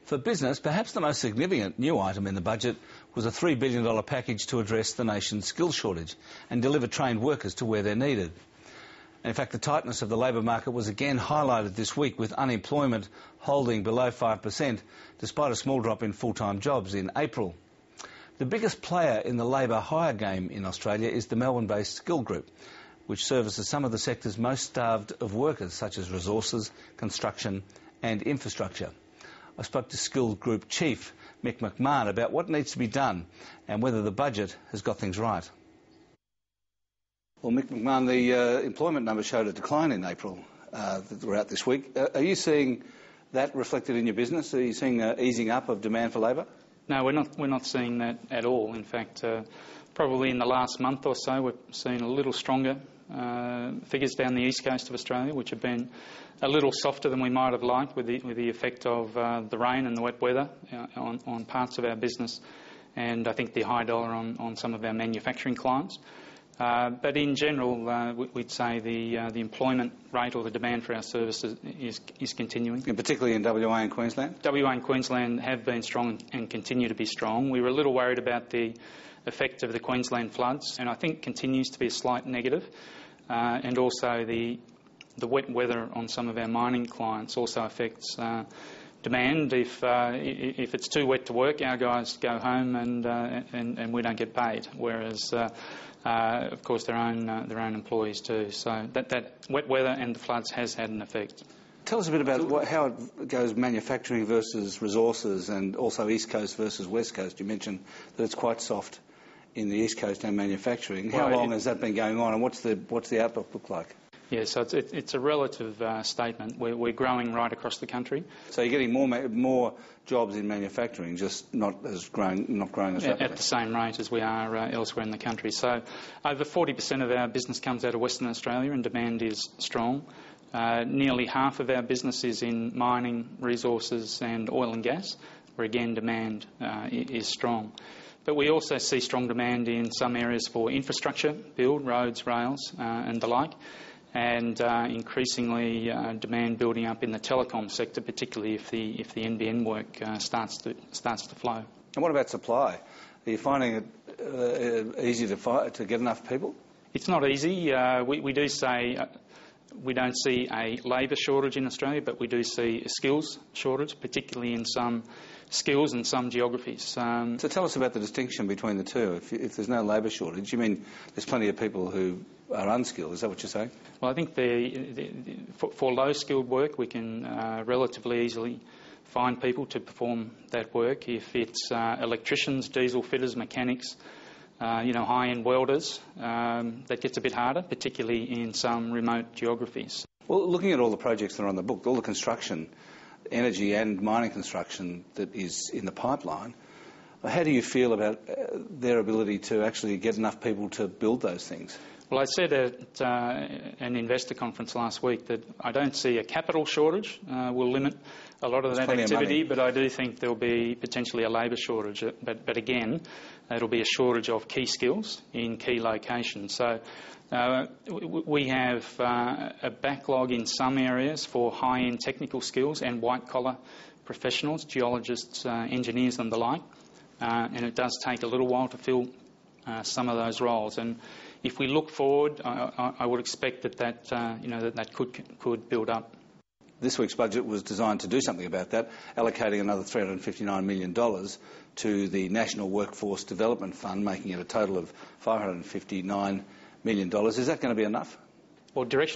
For business, perhaps the most significant new item in the budget was a $3 billion package to address the nation's skills shortage and deliver trained workers to where they're needed. In fact, the tightness of the labour market was again highlighted this week, with unemployment holding below 5%, despite a small drop in full-time jobs in April. The biggest player in the labour hire game in Australia is the Melbourne-based Skill Group, which services some of the sectors most starved of workers, such as resources, construction and infrastructure. I spoke to Skill Group Chief Mick McMahon about what needs to be done and whether the budget has got things right. Well, Mick McMahon, the employment numbers showed a decline in April that were out this week. Are you seeing that reflected in your business? Are you seeing an easing up of demand for labour? No, we're not seeing that at all. In fact, probably in the last month or so, we've seen a little stronger figures down the east coast of Australia, which have been a little softer than we might have liked, with the effect of the rain and the wet weather on parts of our business, and I think the high dollar on some of our manufacturing clients. But in general, we'd say the employment rate or the demand for our services is continuing. And particularly in WA and Queensland? WA and Queensland have been strong and continue to be strong. We were a little worried about the effect of the Queensland floods, and I think continues to be a slight negative. And also the wet weather on some of our mining clients also affects demand. If it's too wet to work, our guys go home and we don't get paid, whereas of course their own employees do. So that wet weather and the floods has had an effect. Tell us a bit about how it goes manufacturing versus resources, and also East Coast versus West Coast. You mentioned that it's quite soft in the East Coast and manufacturing. How long has that been going on, and what's the outlook look like? Yeah, so it's a relative statement. We're growing right across the country. So you're getting more jobs in manufacturing, just not growing as rapidly? At the same rate as we are elsewhere in the country. So over 40% of our business comes out of Western Australia, and demand is strong. Nearly half of our business is in mining, resources and oil and gas, where again demand is strong. But we also see strong demand in some areas for infrastructure build, roads, rails and the like, and increasingly demand building up in the telecom sector, particularly if the NBN work starts to flow. And what about supply? Are you finding it easy to get enough people? It's not easy. We do say we don't see a labour shortage in Australia, but we do see a skills shortage, particularly in some skills and some geographies. So tell us about the distinction between the two. If there's no labour shortage, you mean there's plenty of people who are unskilled, is that what you're saying? Well, I think for low-skilled work, we can relatively easily find people to perform that work. If it's electricians, diesel fitters, mechanics, high-end welders, that gets a bit harder, particularly in some remote geographies. Well, looking at all the projects that are on the book, all the construction, energy and mining construction that is in the pipeline, how do you feel about their ability to actually get enough people to build those things? Well, I said at an investor conference last week that I don't see a capital shortage will limit a lot of that activity, but I do think there'll be potentially a labour shortage. But again, it'll be a shortage of key skills in key locations. So we have a backlog in some areas for high-end technical skills and white-collar professionals, geologists, engineers and the like, and it does take a little while to fill some of those roles. And if we look forward, I would expect that could build up. This week's budget was designed to do something about that, allocating another $359 million to the National Workforce Development Fund, making it a total of $559 million. Is that going to be enough? Well, direction